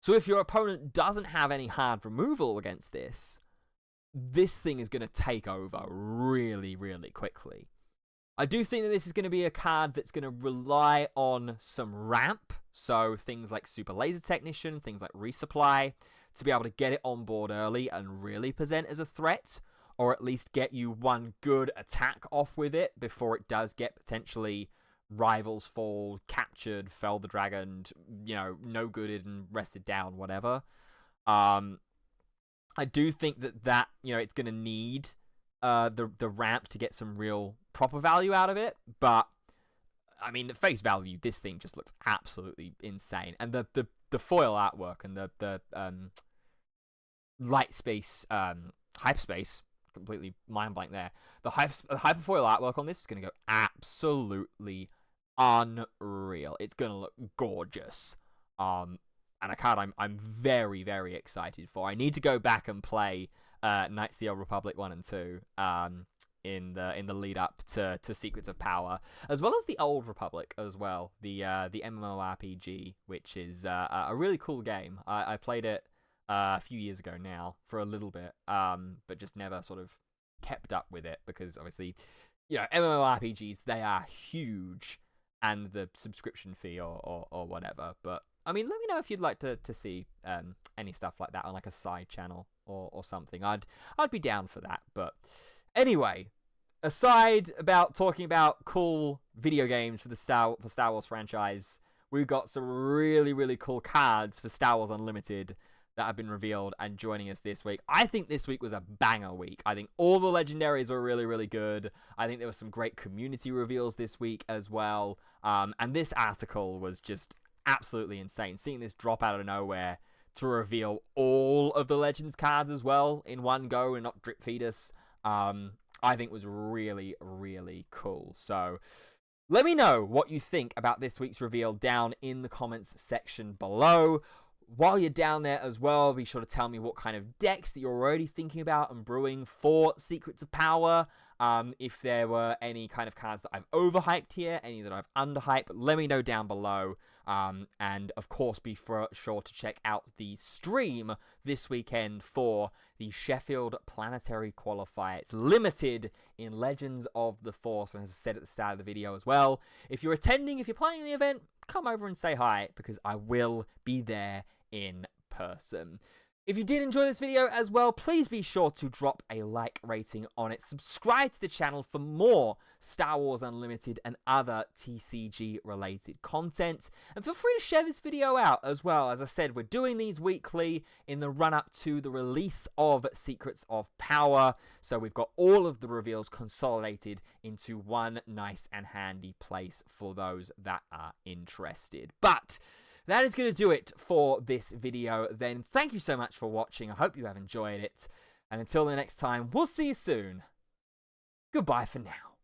So if your opponent doesn't have any hard removal against this thing is going to take over really, really quickly. I do think that this is going to be a card that's going to rely on some ramp. So things like Super Laser Technician, things like Resupply, to be able to get it on board early and really present as a threat. Or at least get you one good attack off with it before it does get potentially Rivals Fall, captured, fell the dragon, no gooded and rested down, whatever. I do think that it's going to need the ramp to get some real proper value out of it. But, I mean, at face value, this thing just looks absolutely insane. And the foil artwork and the light space, hyperspace, completely mind blank there. The hyperfoil artwork on this is going to go absolutely unreal. It's going to look gorgeous. And a card I'm very, very excited for. I need to go back and play Knights of the Old Republic 1 and 2 in the lead up to Secrets of Power, as well as the Old Republic as well, the MMORPG, which is a really cool game. I played it a few years ago now for a little bit, but just never sort of kept up with it because obviously, MMORPGs, they are huge, and the subscription fee or whatever. But I mean, let me know if you'd like to see any stuff like that on like a side channel or something. I'd be down for that. But anyway, aside about talking about cool video games for the Star Wars franchise, we've got some really, really cool cards for Star Wars Unlimited that have been revealed and joining us this week. I think this week was a banger week. I think all the legendaries were really, really good. I think there were some great community reveals this week as well. And this article was just absolutely insane. Seeing this drop out of nowhere to reveal all of the Legends cards as well in one go and not drip feed us, I think was really, really cool. So let me know what you think about this week's reveal down in the comments section below. While you're down there as well, be sure to tell me what kind of decks that you're already thinking about and brewing for Secrets of Power. If there were any kind of cards that I've overhyped here, any that I've underhyped, let me know down below. And of course, be sure to check out the stream this weekend for the Sheffield Planetary Qualifier. It's limited in Legends of the Force, and as I said at the start of the video as well, if you're attending, if you're playing the event, come over and say hi, because I will be there in person. If you did enjoy this video as well, please be sure to drop a like rating on it. Subscribe to the channel for more Star Wars Unlimited and other TCG related content. And feel free to share this video out as well. As I said, we're doing these weekly in the run up to the release of Secrets of Power. So we've got all of the reveals consolidated into one nice and handy place for those that are interested. But that is going to do it for this video then. Thank you so much for watching. I hope you have enjoyed it. And until the next time, we'll see you soon. Goodbye for now.